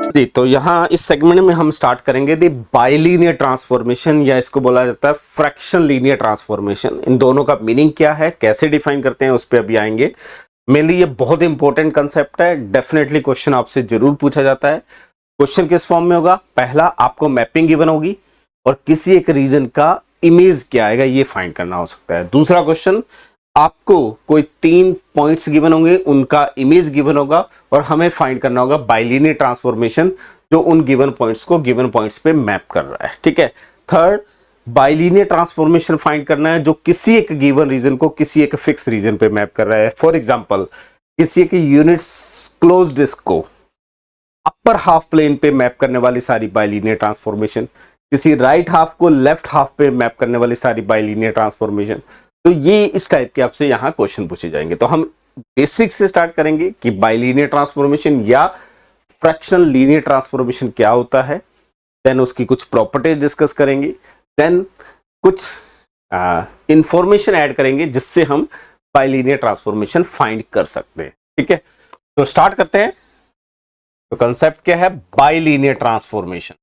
जी, तो यहाँ इस सेगमेंट में हम स्टार्ट करेंगे दी बाइलीनियर ट्रांसफॉर्मेशन, या इसको बोला जाता है फ्रैक्शन लीनियर ट्रांसफॉर्मेशन। इन दोनों का मीनिंग क्या है, कैसे डिफाइन करते हैं, उस पर अभी आएंगे। मेनली ये बहुत इंपॉर्टेंट कंसेप्ट है, डेफिनेटली क्वेश्चन आपसे जरूर पूछा जाता है। क्वेश्चन किस फॉर्म में होगा, पहला आपको मैपिंग गिवन होगी और किसी एक रीजन का इमेज क्या आएगा ये फाइंड करना हो सकता है। दूसरा क्वेश्चन, आपको कोई 3 पॉइंट्स गिवन होंगे, उनका इमेज गिवन होगा और हमें फाइंड करना होगा बाइलिनियर ट्रांसफॉर्मेशन जो उन गिवन पॉइंट्स को गिवन पॉइंट्स पे मैप कर रहा है। ठीक है। थर्ड, बाइलिनियर ट्रांसफॉर्मेशन फाइंड करना है जो किसी एक गिवन रीजन को किसी एक फिक्स रीजन पे मैप कर रहा है। फॉर एग्जांपल, किसी एक यूनिट्स क्लोज डिस्क को अपर हाफ प्लेन पे मैप करने वाली सारी बाइलिनियर ट्रांसफॉर्मेशन, किसी राइट हाफ को लेफ्ट हाफ पे मैप करने वाली सारी बाइलिनियर ट्रांसफॉर्मेशन। तो ये इस टाइप के आपसे यहाँ क्वेश्चन पूछे जाएंगे। तो हम बेसिक से स्टार्ट करेंगे कि बाइलिनियर ट्रांसफॉर्मेशन या फ्रैक्शनल लीनियर ट्रांसफॉर्मेशन क्या होता है, देन उसकी कुछ प्रॉपर्टीज डिस्कस करेंगे, देन कुछ इंफॉर्मेशन ऐड करेंगे जिससे हम बाइलिनियर ट्रांसफॉर्मेशन फाइंड कर सकते हैं। ठीक है, तो स्टार्ट करते हैं। तो कंसेप्ट क्या है, बाइलिनियर ट्रांसफॉर्मेशन।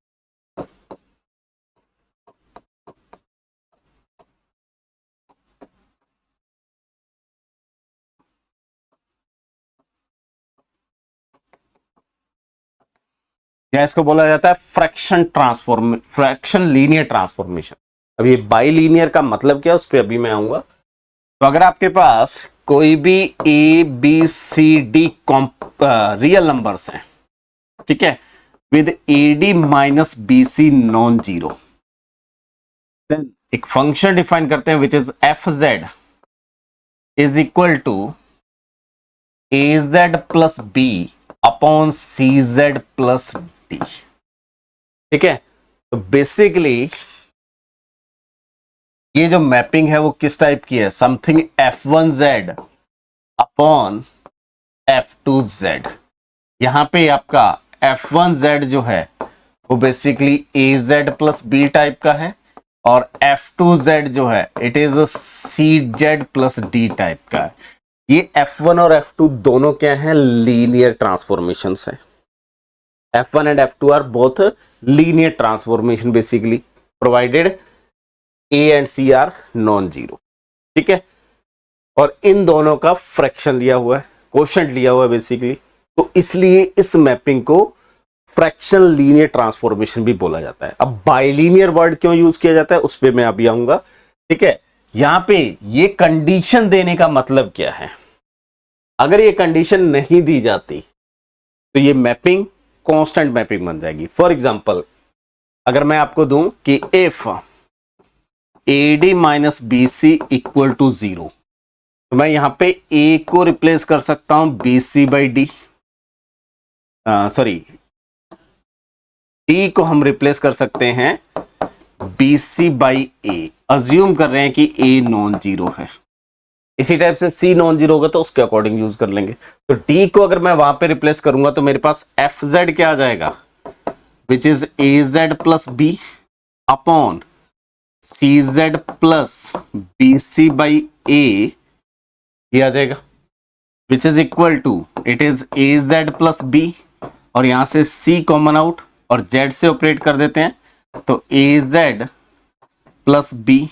या इसको बोला जाता है फ्रैक्शन लीनियर ट्रांसफॉर्मेशन। अब ये बाइलिनियर का मतलब क्या है उस पर अभी मैं आऊंगा। तो अगर आपके पास कोई भी A B C D real numbers हैं, ठीक है, with A D minus B C non zero, then एक फंक्शन डिफाइन करते हैं which is F Z is equal to A Z plus B upon C Z plus D. ठीक है, तो basically ये जो मैपिंग है वो किस टाइप की है, समथिंग f1z अपॉन f2z। यहां पे आपका f1z जो है वो basically az plus B type का है और f2z जो है it is cz plus D type का है। ये f1 और f2 दोनों क्या है, लीनियर ट्रांसफॉर्मेशंस है। f1 and f2 are both linear transformation basically provided a and c are non zero. ठीक है, और इन दोनों का फ्रैक्शन लिया हुआ है, कोशेंट लिया हुआ है बेसिकली, तो इसलिए इस मैपिंग को फ्रैक्शन लीनियर ट्रांसफॉर्मेशन भी बोला जाता है। अब बाइलिनियर वर्ड क्यों यूज किया जाता है उस पर मैं अभी आऊंगा। ठीक है, यहां पे ये कंडीशन देने का मतलब क्या है, अगर ये कंडीशन नहीं दी जाती तो ये मैपिंग कांस्टेंट मैपिंग बन जाएगी। फॉर एग्जांपल, अगर मैं आपको दूं कि if A D minus B C equal to zero, तो मैं यहां पे ए को रिप्लेस कर सकता हूं B C by D, sorry D को हम रिप्लेस कर सकते हैं B C by A. Assume कर रहे हैं कि ए नॉन जीरो है, इसी टाइप से सी नॉन जीरो होगा तो उसके अकॉर्डिंग यूज कर लेंगे। तो डी को अगर मैं वहां पे रिप्लेस करूंगा तो मेरे पास एफ जेड क्या आ जाएगा, which is A Z plus B upon C Z plus B C by A, ये आ जाएगा, which is equal to it is A Z plus B, और यहां से सी कॉमन आउट और जेड से ऑपरेट कर देते हैं, तो A Z plus B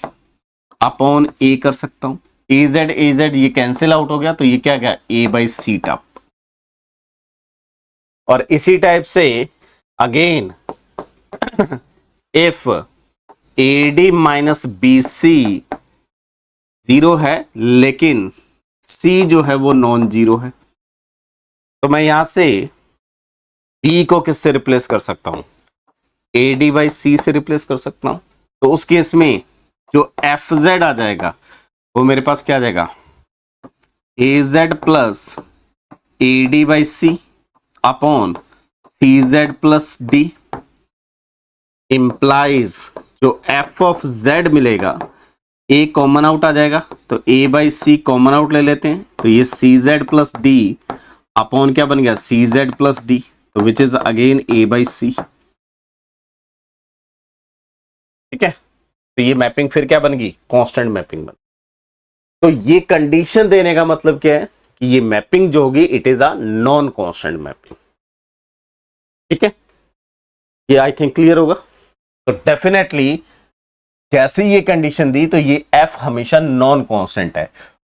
upon A कर सकता हूं। ए जेड ये कैंसिल आउट हो गया, तो ये क्या गया, ए बाई सी टॉप। और इसी टाइप से again if A D minus B C zero है लेकिन सी जो है वो नॉन जीरो है, तो मैं यहां से बी को किससे रिप्लेस कर सकता हूं, ए डी बाई सी से रिप्लेस कर सकता हूं। तो उस केस में जो एफ जेड आ जाएगा वो मेरे पास क्या आ जाएगा, A Z plus A D by C upon C Z plus D, implies जो एफ ऑफ जेड मिलेगा, ए कॉमन आउट आ जाएगा, तो A by C common out ले लेते हैं, तो ये C Z plus D upon क्या बन गया, सी जेड प्लस डी, तो which is again A by सी। ठीक है, तो ये मैपिंग फिर क्या बन गई, कांस्टेंट मैपिंग बन। तो ये कंडीशन देने का मतलब क्या है कि ये मैपिंग जो होगी it is a non constant mapping. ठीक है, ये आई थिंक क्लियर होगा। तो डेफिनेटली जैसे ये कंडीशन दी तो ये f हमेशा नॉन कांस्टेंट है।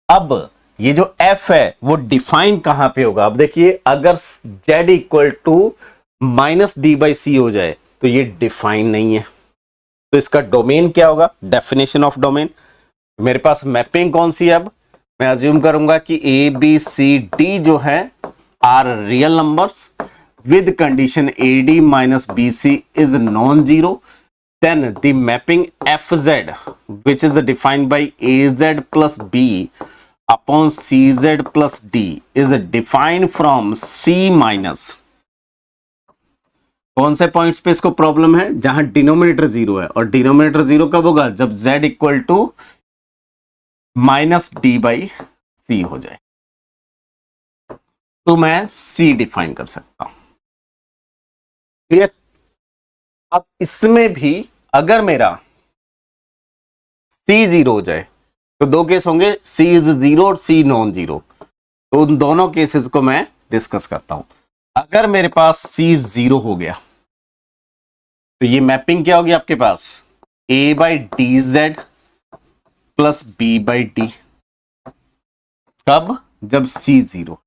अब ये जो f है वो डिफाइन कहां पे होगा? अब देखिए, अगर z equal to minus D by C हो जाए तो ये डिफाइन नहीं है, तो इसका डोमेन क्या होगा? डेफिनेशन ऑफ डोमेन, मेरे पास मैपिंग कौन सी है? अब मैं अज्यूम करूंगा कि ए बी सी डी जो है are real numbers with condition AD minus BC is non-zero, then the mapping FZ, which is defined by AZ plus B upon CZ plus D, is defined from C minus, कौन से points पे इसको problem है? जहां denominator zero है, और denominator zero कब होगा? जब Z equal to minus D by C हो जाए, तो मैं C डिफाइन कर सकता हूं। क्लियर? अब इसमें भी अगर मेरा C जीरो हो जाए तो दो केस होंगे, C इज जीरो और C नॉन जीरो, तो उन दोनों केसेस को मैं डिस्कस करता हूं। अगर मेरे पास C जीरो हो गया तो ये मैपिंग क्या होगी आपके पास? A by D z plus B by D. कब? जब C जीरो।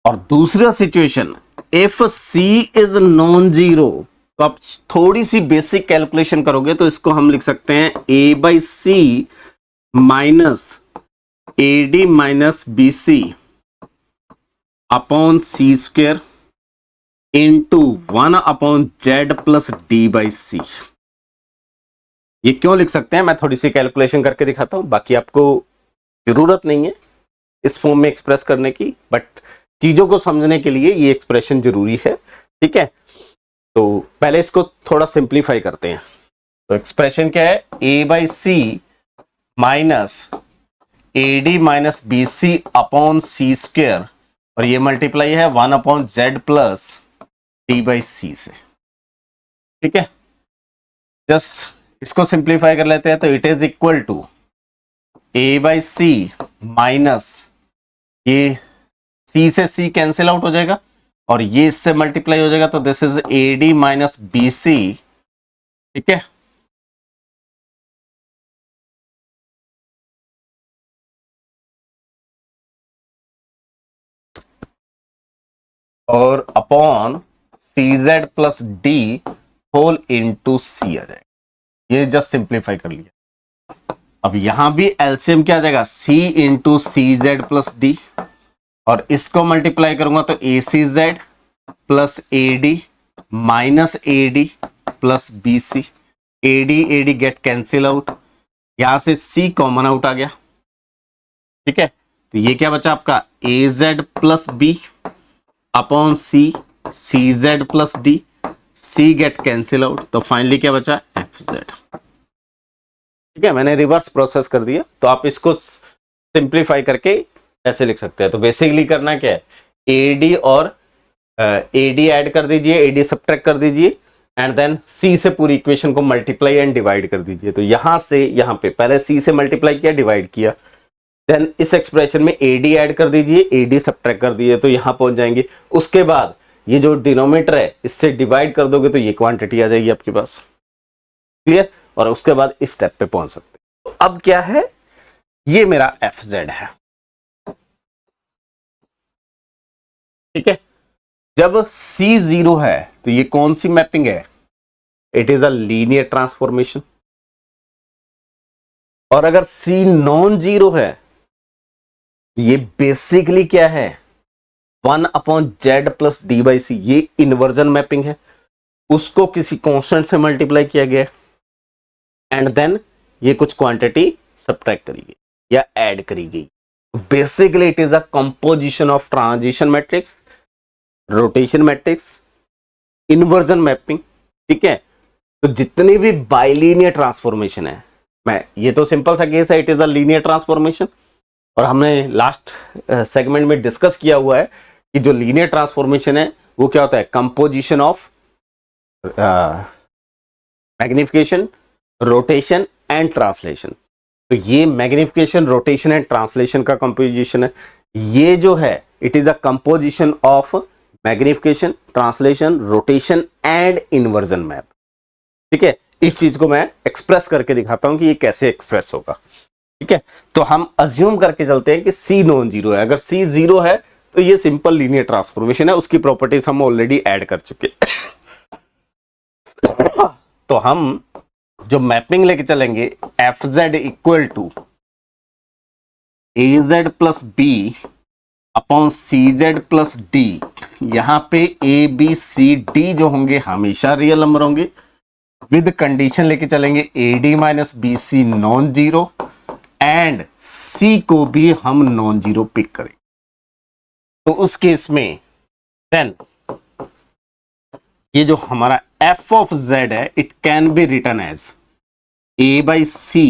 और दूसरा situation, if C is non zero, तो आप थोड़ी सी बेसिक कैलकुलेशन करोगे तो इसको हम लिख सकते हैं A by C minus A D minus B C upon C square into 1 upon Z plus D by सी। ये क्यों लिख सकते हैं? मैं थोड़ी सी कैलकुलेशन करके दिखाता हूं, बाकी आपको जरूरत नहीं है इस फॉर्म में एक्सप्रेस करने की, बट चीजों को समझने के लिए ये एक्सप्रेशन जरूरी है। ठीक है, तो पहले इसको थोड़ा सिंप्लीफाई करते हैं। तो एक्सप्रेशन क्या है? A by C minus A D minus B C upon C square, और ये मल्टीप्लाई है 1 upon Z plus D by C से। ठीक है, जस्ट इसको सिंप्लीफाई कर लेते हैं, तो it is equal to A by C minus, ये C से C कैंसिल आउट हो जाएगा और ये इससे मल्टीप्लाई हो जाएगा, तो this is A D minus B C. ठीक है, और अपॉन सी Z plus D whole into C आ जाएगा। ये जस्ट सिंप्लीफाई कर लिया। अब यहां भी एलसीएम क्या आ जाएगा? C into C Z plus D, और इसको मल्टीप्लाई करूंगा तो A C Z plus A D minus A D plus B C. A D get cancel out, यहां से C कॉमन आउट आ गया। ठीक है, तो ये क्या बचा आपका? A Z plus B upon C C Z plus D, C get cancel out, तो फाइनली क्या बचा? F Z. ठीक है, मैंने रिवर्स प्रोसेस कर दिया, तो आप इसको सिंप्लीफाई करके ऐसे लिख सकते हैं। तो बेसिकली करना क्या है? AD और AD ऐड कर दीजिए, AD सब्ट्रैक्ट कर दीजिए, एंड देन C से पूरी इक्वेशन को मल्टीप्लाई एंड डिवाइड कर दीजिए। तो यहां से यहां पे पहले C से मल्टीप्लाई किया, डिवाइड किया, देन इस एक्सप्रेशन में AD ऐड कर दीजिए, AD सब्ट्रैक्ट कर दीजिए, तो यहां पहुंच जाएंगे। उसके बाद ये जो डिनोमिनेटर है इससे डिवाइड कर दोगे तो ये क्वांटिटी आ जाएगी आपके पास। क्लियर? और उसके बाद इस स्टेप पे पहुंच सकते हैं। तो अब क्या है? ये मेरा FZ है। ठीक है, जब C जीरो है तो ये कौन सी मैपिंग है? It is a linear transformation. और अगर C नॉन जीरो है तो ये बेसिकली क्या है? 1 upon Z plus D by सी। ये इन्वर्जन मैपिंग है, उसको किसी कांस्टेंट से मल्टीप्लाई किया गया एंड देन ये कुछ क्वांटिटी सब्ट्रैक्ट करी गई या ऐड करी गई। Basically it is a composition of transition matrix, rotation matrix, inversion mapping. ठीक है, तो जितनी भी बाइलीनियर ट्रांसफॉर्मेशन है, मैं ये तो सिंपल सा केस है, it is a linear transformation. और हमने लास्ट सेगमेंट में डिस्कस किया हुआ है कि जो लीनियर ट्रांसफॉर्मेशन है वो क्या होता है? Composition of magnification, rotation and translation. तो ये मैग्निफिकेशन, रोटेशन एंड ट्रांसलेशन का कंपोजिशन है। ये जो है it is a composition of magnification, translation, rotation and inversion map. ठीक है, इस चीज को मैं एक्सप्रेस करके दिखाता हूं कि ये कैसे एक्सप्रेस होगा। ठीक है, तो हम अज्यूम करके चलते हैं कि C नॉन जीरो है। अगर C जीरो है तो ये सिंपल लीनियर ट्रांसफॉर्मेशन है, उसकी प्रॉपर्टीज हम ऑलरेडी ऐड कर चुके। तो हम जो मैपिंग लेके चलेंगे f Z equal to A Z plus B upon C Z plus d. यहां पे ए बी सी डी जो होंगे हमेशा रियल नंबर होंगे, विद कंडीशन लेके चलेंगे a D minus B C non zero and c को भी हम नॉन जीरो पिक करें। तो उस केस में देन ये जो हमारा एफ ऑफ जेड है it can be written as a by C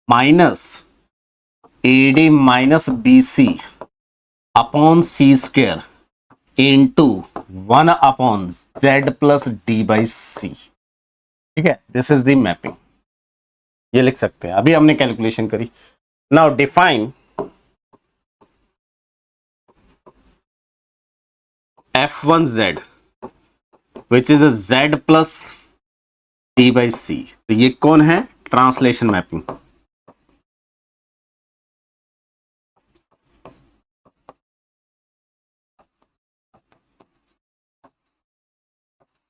minus A D minus B C upon C square into 1 upon Z plus D by सी। ठीक है, दिस इज द मैपिंग। ये लिख सकते हैं, अभी हमने कैलकुलेशन करी। Now define f1z which is a z plus d by c। तो ये कौन है? Translation mapping.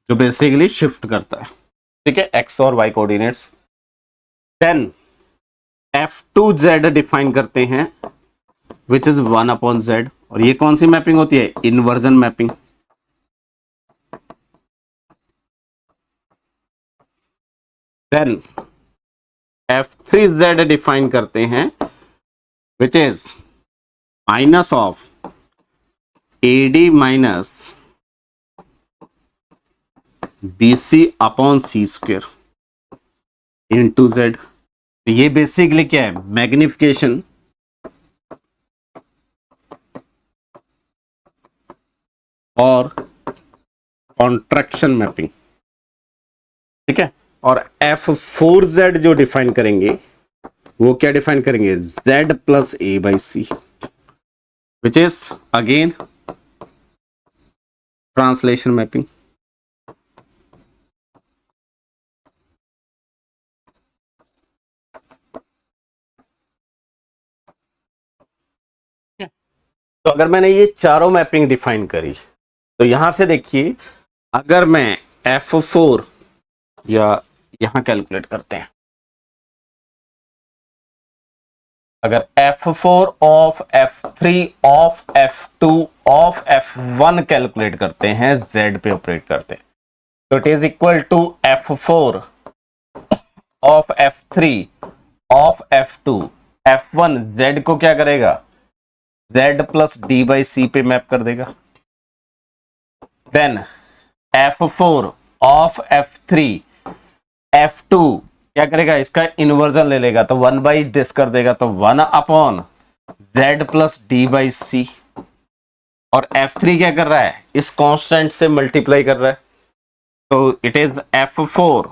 जो बेसिकली शिफ्ट करता है, ठीक है, x और y coordinates. Then f2z define करते हैं विच इज 1 अपॉन z, और ये कौन सी मैपिंग होती है? Inversion mapping. Then f3z define करते हैं which is minus of A D minus B C upon C square into Z. ये बेसिकली क्या है? मैग्निफिकेशन और कॉन्ट्रैक्शन मैपिंग। ठीक है, और f4z जो डिफाइन करेंगे वो क्या डिफाइन करेंगे? z plus A by C which is again translation mapping. तो अगर मैंने ये चारों मैपिंग डिफाइन करी तो यहां से देखिए, अगर मैं f4 या यहां कैलकुलेट करते हैं, अगर f4 of f3 of f2 of f1 calculate करते हैं, z पे ऑपरेट करते हैं, तो it is equal to f4 of f3 of f2 f1 z को क्या करेगा? z प्लस डी बाई सी पे मैप कर देगा। Then f4 of f3 f2 क्या करेगा? इसका इन्वर्जन ले लेगा, तो 1 बाई दिस कर देगा, तो 1 upon z plus D by सी। और f3 क्या कर रहा है? इस कांस्टेंट से मल्टीप्लाई कर रहा है, तो it is f4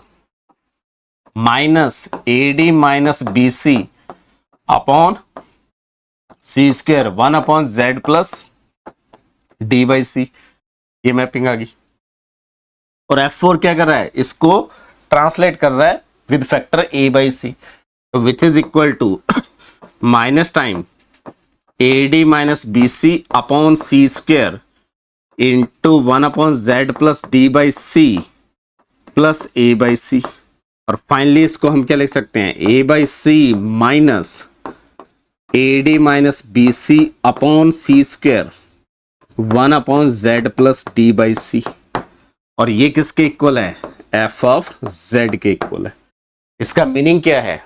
minus A D minus B C upon C square 1 upon Z plus D by सी। ये मैपिंग आ गई। और f4 क्या कर रहा है? इसको ट्रांसलेट कर रहा है with factor a by C, which is equal to minus time a D minus B C upon C square into 1 upon Z plus D by c plus A by सी। और finally इसको हम क्या लिख सकते हैं? a by C minus A D minus B C upon C square 1 upon Z plus D by सी। और ये किसके इक्वल है? एफ ऑफ जेड के इक्वल है। इसका मीनिंग क्या है?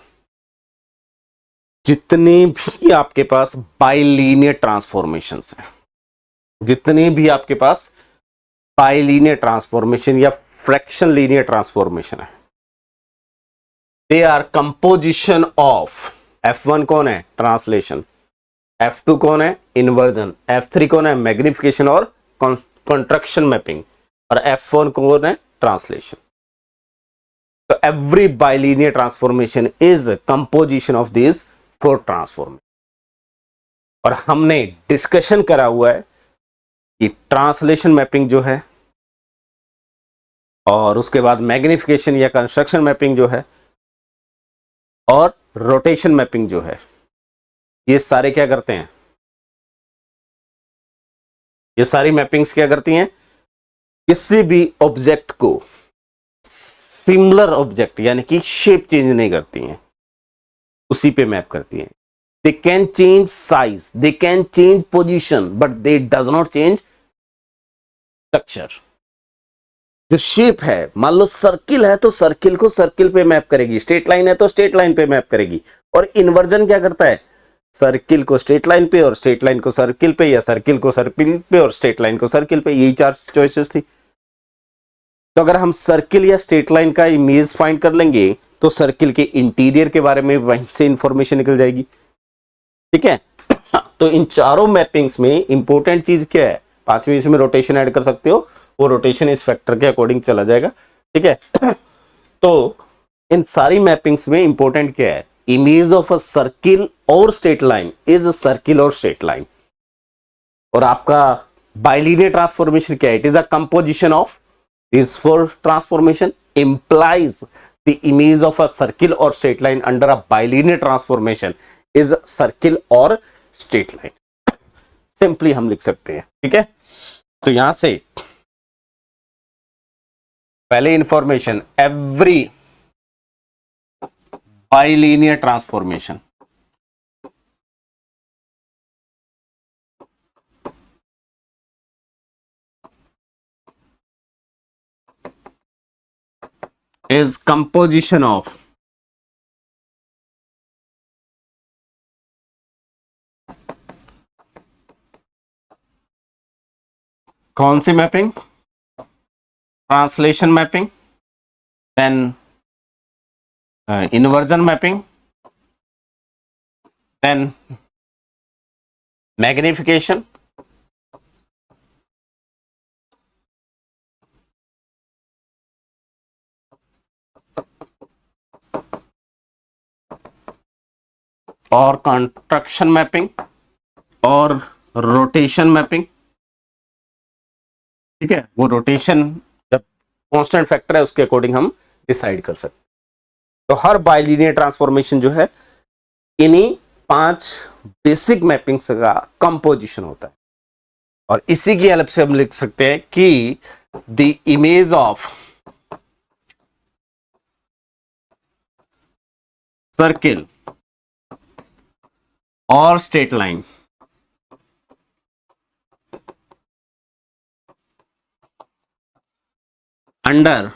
जितने भी आपके पास बाइलीनियर ट्रांसफॉर्मेशंस हैं, जितने भी आपके पास बाइलीनियर ट्रांसफॉर्मेशन या फ्रैक्शन लीनियर ट्रांसफॉर्मेशन है, they are composition of f1 कौन है? ट्रांसलेशन, f2 कौन है? इन्वर्जन, f3 कौन है? मैग्निफिकेशन और कॉन्ट्रैक्शन मैपिंग, और f4 कौन है? ट्रांसलेशन। तो every bilinear transformation is composition of this 4 transformation. और हमने डिस्कशन करा हुआ है कि ट्रांसलेशन मैपिंग जो है और उसके बाद मैग्निफिकेशन या कंस्ट्रक्शन मैपिंग जो है और रोटेशन मैपिंग जो है, ये सारे क्या करते हैं, ये सारी मैपिंग्स क्या करती हैं, किसी भी ऑब्जेक्ट को सिमिलर ऑब्जेक्ट यानी कि शेप चेंज नहीं करती हैं, उसी पे मैप करती हैं। They can change size, they can change position, but they does not change structure. जो शेप है, मान लो सर्किल है तो सर्किल को सर्किल पे मैप करेगी, स्ट्रेट लाइन है तो स्ट्रेट लाइन पे मैप करेगी। और इन्वर्जन क्या करता है, सर्किल को स्ट्रेट लाइन पे और स्ट्रेट लाइन को सर्किल पे, या सर्किल को सर्किल पे और स्ट्रेट लाइन को सर्किल पे, यही 4 चॉइसेस थी। तो अगर हम सर्किल या स्ट्रेट लाइन का इमेज फाइंड कर लेंगे तो सर्किल के इंटीरियर के बारे में वहीं से इंफॉर्मेशन निकल जाएगी। ठीक है, तो इन चारों मैपिंग्स में इंपॉर्टेंट चीज क्या है, 5वीं इसमें रोटेशन ऐड कर सकते हो, वो रोटेशन इस फैक्टर के अकॉर्डिंग चला जाएगा। ठीक है, तो इन सारी मैपिंग्स में इंपॉर्टेंट क्या है, इमेज ऑफ अ सर्किल और स्ट्रेट लाइन इज सर्किल और स्ट्रेट लाइन। और आपका बाइलिनियर ट्रांसफॉर्मेशन क्या है, it is a composition of this four transformation implies the image of a circle or straight line under a bilinear transformation is circle or straight line। Simply हम लिख सकते हैं। ठीक है, तो यहां से पहले information, every bilinear transformation is composition of कौन सी mapping, translation mapping, then inversion mapping, then magnification, और कंस्ट्रक्शन मैपिंग और रोटेशन मैपिंग। ठीक है, वो रोटेशन जब कांस्टेंट फैक्टर है उसके अकॉर्डिंग हम डिसाइड कर सकते हैं। तो हर बाइलिनियर ट्रांसफॉर्मेशन जो है इन्हीं 5 बेसिक मैपिंग्स का कंपोजिशन होता है। और इसी की हेल्प से हम लिख सकते हैं कि द इमेज ऑफ सर्किल और straight line under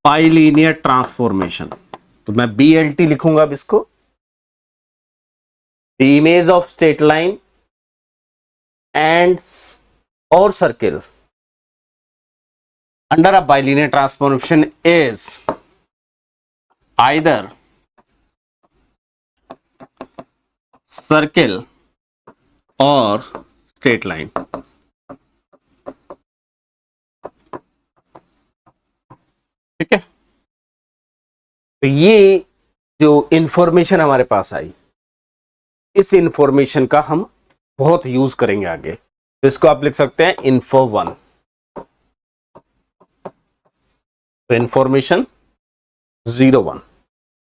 bilinear transformation, तो मैं BLT लिखूंगा अब इसको, the image of straight line and और circle under a bilinear transformation is either circle और स्ट्रेट लाइन। ठीक है, तो ये जो इंफॉर्मेशन हमारे पास आई, इस इंफॉर्मेशन का हम बहुत यूज करेंगे आगे। तो इसको आप लिख सकते हैं info 1। तो इंफॉर्मेशन 01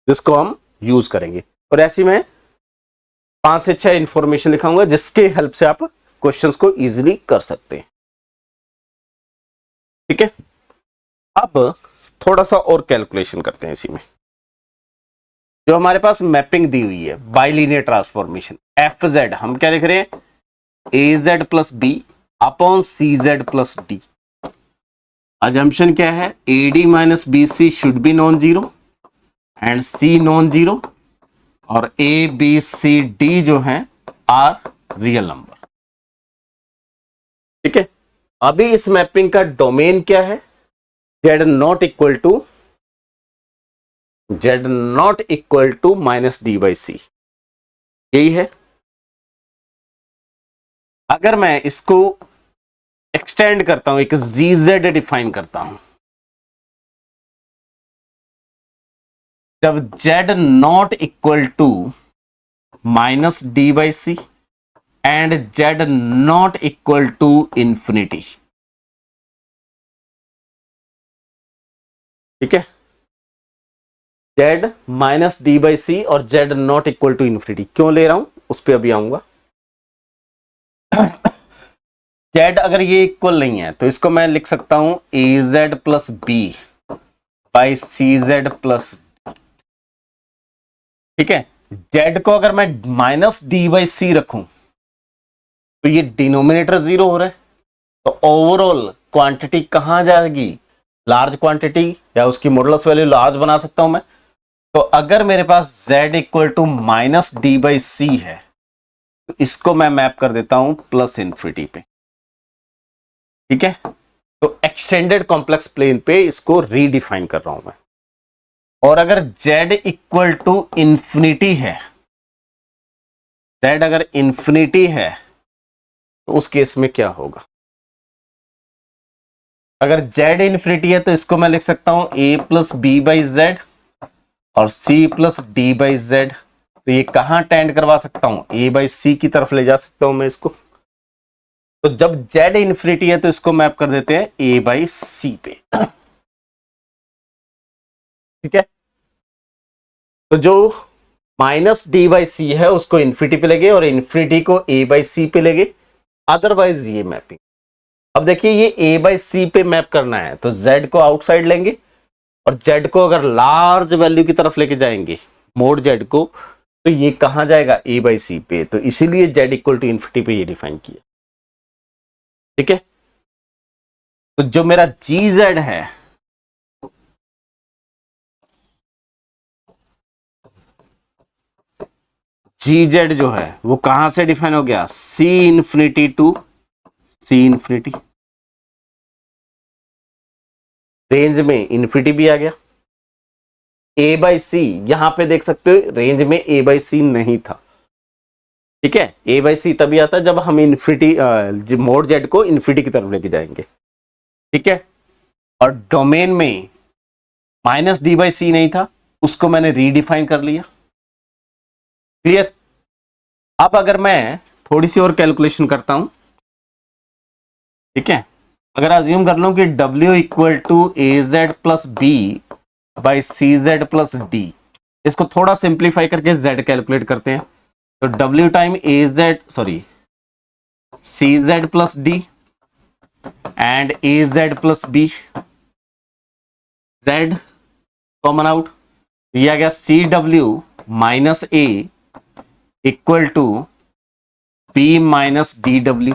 जिसको हम यूज करेंगे, और ऐसी में 5 से 6 इंफॉर्मेशन लिखाऊंगा जिसके हेल्प से आप क्वेश्चंस को इजीली कर सकते हैं। ठीक है, अब थोड़ा सा और कैलकुलेशन करते हैं इसी में। जो हमारे पास मैपिंग दी हुई है बाइलिनियर ट्रांसफॉर्मेशन, FZ हम क्या लिख रहे हैं, AZ plus B upon CZ plus D। Assumption क्या है, AD minus BC should be non zero and C non zero, और ABCD जो है आर रियल नंबर। ठीक है, अभी इस मैपिंग का डोमेन क्या है, Z not equal to minus D/C, यही है। अगर मैं इसको एक्सटेंड करता हूं, एक ZZ डिफाइन करता हूं, जब Z not equal to minus D/C and Z not equal to infinity. ठीक है, जेड माइनस डी बाई सी और Z not equal to infinity क्यों ले रहा हूं उस पर अभी आऊंगा। जेड अगर ये इक्वल नहीं है तो इसको मैं लिख सकता हूं ए Z plus B by C Z plus. ठीक है, जेड को अगर मैं माइनस डी बाई सी रखूं तो ये डिनोमिनेटर जीरो हो रहा है, तो ओवरऑल क्वांटिटी कहां जाएगी, लार्ज क्वांटिटी, या उसकी मॉडुलस वैल्यू लार्ज बना सकता हूं मैं। तो अगर मेरे पास z equal to minus D by c है तो इसको मैं मैप कर देता हूं प्लस इन्फिनिटी पे। ठीक है, तो एक्सटेंडेड कॉम्प्लेक्स प्लेन पे इसको रीडिफाइन कर रहा हूं मैं। और अगर z इक्वल टू इंफिनिटी है, z अगर इंफिनिटी है तो उस केस में क्या होगा। अगर z इंफिनिटी है तो इसको मैं लिख सकता हूं a plus B by Z और c plus D by Z. तो ये कहां टेंड करवा सकता हूं, a बाई सी की तरफ ले जा सकता हूं मैं इसको। तो जब z इंफिनिटी है तो इसको मैप कर देते हैं a बाई सी पे। ठीक है, तो जो माइनस डी बाई सी है उसको इंफिनिटी पे लेंगे और इंफिनिटी को a बाई सी पे लेंगे, अदरवाइज ये मैपिंग। अब देखिए ये a बाई सी पे मैप करना है तो z को आउटसाइड लेंगे और z को अगर लार्ज वैल्यू की तरफ लेके जाएंगे मोड z को, तो ये कहां जाएगा a बाई सी पे। तो इसीलिए z इक्वल टू इंफिनिटी पे ये डिफाइन किया। ठीक है, तो जो मेरा gz है gz जो है वो कहां से डिफाइन हो गया, c infinity to c infinity. Range में इंफिनिटी भी आ गया। a बाई सी यहां पे देख सकते हो रेंज में a बाई सी नहीं था। ठीक है, a बाई सी तभी आता है जब हम इंफिनिटी मोड z को इंफिनिटी की तरफ लेके जाएंगे। ठीक है, और डोमेन में माइनस डी बाई सी नहीं था, उसको मैंने रीडिफाइन कर लिया। क्लियर। अब अगर मैं थोड़ी सी और कैलकुलेशन करता हूं, ठीक है, अगर अज्यूम कर लूं कि w equal to A Z plus B by C Z plus D, इसको थोड़ा सिंप्लीफाई करके z कैलकुलेट करते हैं। तो w time A Z sorry C Z plus D and A Z plus B, z common out, ये आ गया C W minus A equal to B minus D W.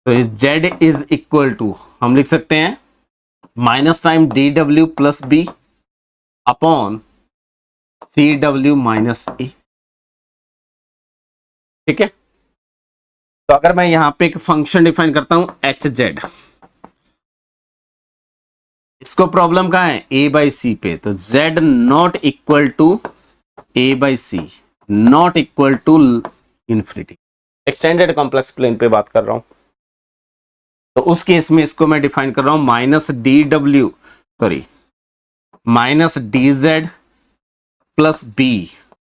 तो z इज इक्वल टू हम लिख सकते हैं minus time D W plus B upon C W minus A. ठीक है, तो अगर मैं यहां पे एक फंक्शन डिफाइन करता हूं एच जेड, इसको प्रॉब्लम कहां है, ए बाई सी पे, तो z not equal to A by C not equal to infinity. Extended complex plane पे बात कर रहा हूं, तो उस केस में इसको मैं डिफाइन कर रहा हूं माइनस डी डब्ल्यू sorry minus d z plus B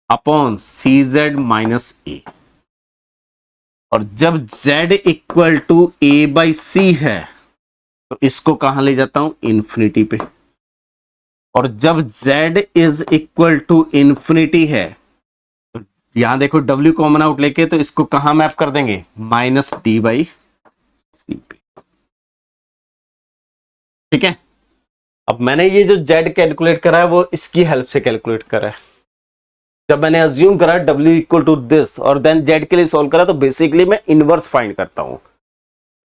upon C z minus a. और जब z equal to A by c है तो इसको कहां ले जाता हूं, इंफिनिटी पे। और जब z is equal to infinity है तो यहां देखो w कॉमन आउट लेके तो इसको कहां मैप कर देंगे, माइनस डी बाई सी पे। ठीक है, अब मैंने ये जो z कैलकुलेट करा है वो इसकी हेल्प से कैलकुलेट करा है। जब मैंने अज्यूम करा w इक्वल टू दिस और देन z के लिए सॉल्व करा तो बेसिकली मैं इनवर्स फाइंड करता हूं।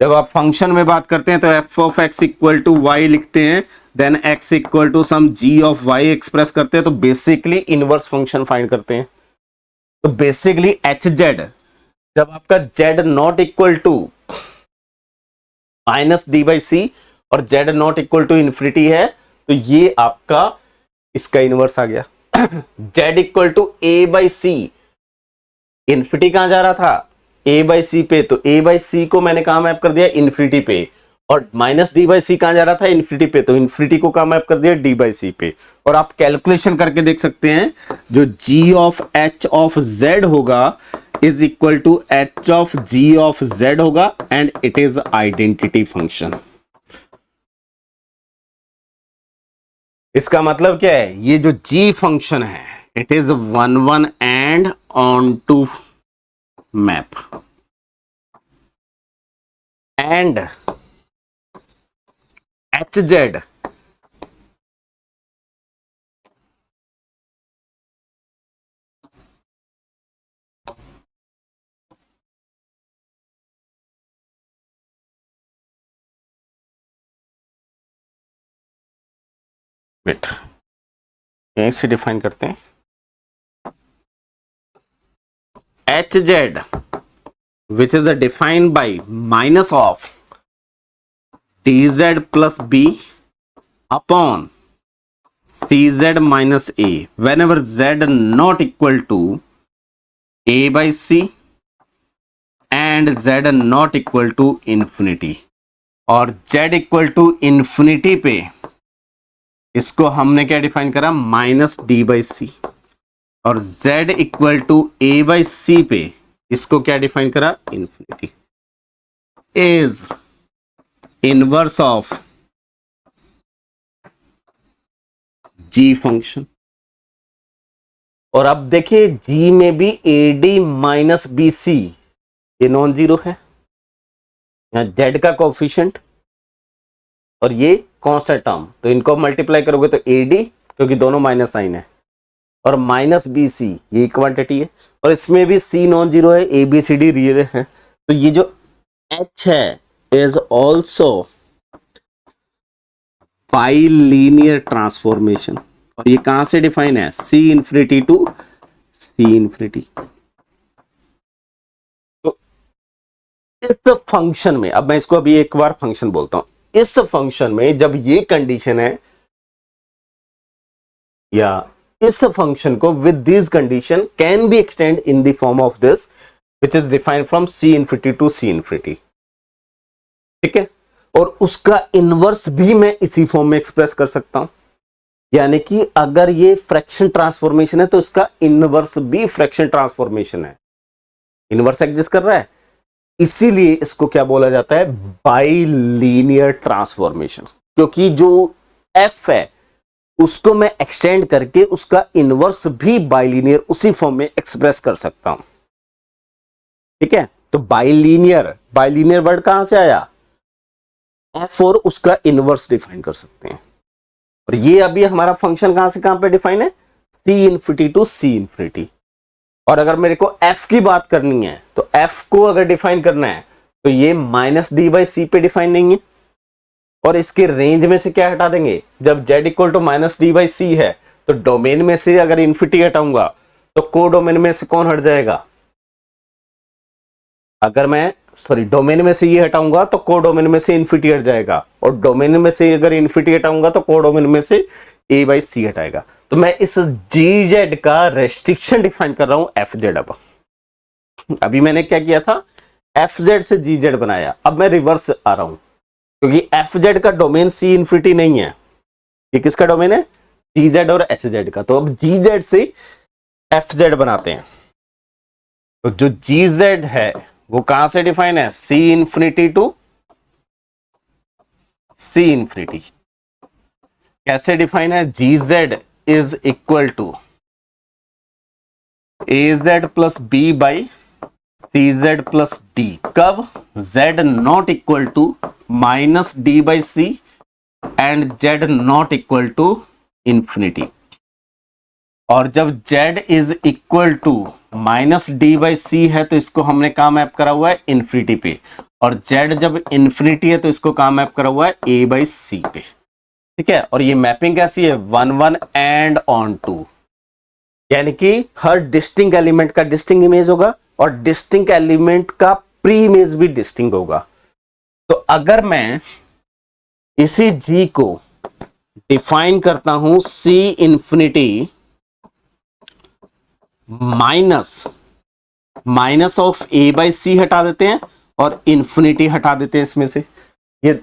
जब आप फंक्शन में बात करते हैं तो f of x equal to y लिखते हैं, then x equal to some g of y express करते हैं, तो बेसिकली इनवर्स फंक्शन फाइंड करते हैं। तो बेसिकली hz जब आपका z not equal to minus D by सी और z not equal to infinity है तो ये आपका इसका इनवर्स आ गया। z equal to A by c, infinity कहां जा रहा था, a बाई सी पे, तो a बाई सी को मैंने कहां मैप कर दिया, इंफिनिटी पे। और माइनस डी बाई सी कहां जा रहा था, इंफिनिटी पे, तो इंफिनिटी को कहां मैप कर दिया, d बाई सी पे। और आप कैलकुलेशन करके देख सकते हैं जो g of h of z होगा is equal to h of g of z होगा and it is identity function. इसका मतलब क्या है, ये जो जी फंक्शन है it is 1 1 and onto map and h z wait यहीं से डिफाइन करते हैं, h z which is defined by minus of t z plus B upon C z minus a whenever z not equal to A by C and Z not equal to infinity. और Z equal to infinity पे इसको हमने क्या define करा, minus D by सी, और z equal to A by सी पे इसको क्या डिफाइन करा, infinity, is inverse of g function. और अब देखिए g में भी a D minus B c ये नॉन जीरो है, यहां z का कोफिशिएंट और ये कांस्टेंट टर्म, तो इनको मल्टीप्लाई करोगे तो ए डी, क्योंकि दोनों माइनस साइन है, और माइनस बी सी ये क्वांटिटी है, और इसमें भी सी नॉन जीरो है, A B C D real है, तो ये जो एच है इज ऑल्सो बाइलीनियर ट्रांसफॉर्मेशन। और ये कहां से डिफाइन है, c infinity to C infinity. तो इस फंक्शन में, अब मैं इसको अभी एक बार फंक्शन बोलता हूं, इस फंक्शन में जब ये कंडीशन है, या इस फंक्शन को with this condition can be extend in the form of this which is defined from C infinity to C infinity, ठीक है। और उसका इनवर्स भी मैं इसी फॉर्म में एक्सप्रेस कर सकता हूं, यानी कि अगर ये फ्रैक्शन ट्रांसफॉर्मेशन है तो इसका इनवर्स भी फ्रैक्शन ट्रांसफॉर्मेशन है, इनवर्स एग्जिस्ट कर रहा है, इसीलिए इसको क्या बोला जाता है, बाइलीनियर ट्रांसफॉर्मेशन। क्योंकि जो एफ है उसको मैं एक्सटेंड करके उसका इनवर्स भी बाइलीनियर उसी फॉर्म में एक्सप्रेस कर सकता हूं, ठीक है। तो बाइलीनियर, बाइलीनियर वर्ड कहां से आया, एफ और उसका इनवर्स डिफाइन कर सकते हैं। और ये अभी हमारा फंक्शन कहां से कहां पे डिफाइन है, c infinity to C infinity. और अगर मेरे को एफ की बात करनी है तो एफ को अगर डिफाइन करना है तो ये माइनस डी बाई सी पे डिफाइन नहीं है, और इसके रेंज में से क्या हटा देंगे, जब z equal to minus D by c है तो डोमेन में से अगर इन्फिनिटी हटाऊंगा तो को डोमेन में से कौन हट जाएगा, अगर मैं डोमेन में से ये हटाऊंगा तो को डोमेन में से इन्फिनिटी हट जाएगा, और डोमेन में से अगर इन्फिनिटी हटाऊंगा तो को डोमेन में से ए बाई सी हटाएगा। तो मैं इस जी जेड का रेस्ट्रिक्शन डिफाइन कर रहा हूं एफ जेड। अब अभी मैंने क्या किया था, एफ जेड से जी जेड बनाया, अब मैं रिवर्स आ रहा हूं, क्योंकि एफ जेड का डोमेन सी इन्फिनिटी नहीं है, ये किसका डोमेन है, जी जेड और एच जेड का। तो अब जी जेड से एफ जेड बनाते हैं, तो जो जी जेड है वो कहां से डिफाइन है, c infinity to C infinity. कैसे डिफाइन है, g z is equal to A Z plus B by C Z plus d, कब, z not equal to minus D by C and Z not equal to infinity. और जब z is equal to minus D by c है तो इसको हमने कहां map करा हुआ है, इन्फिनिटी पे, और z जब इन्फिनिटी है तो इसको कहां मैप करा हुआ है, a बाई सी पे, ठीक है। और ये मैपिंग कैसी है, 1 1 एंड ऑन टू, यानी कि हर डिस्टिंक्ट एलिमेंट का डिस्टिंक्ट इमेज होगा और डिस्टिंक्ट एलिमेंट का प्री इमेज भी डिस्टिंक्ट होगा। तो अगर मैं इसी g को डिफाइन करता हूं c infinity minus of a by c हटा देते हैं और इन्फिनिटी हटा देते हैं इसमें से, ये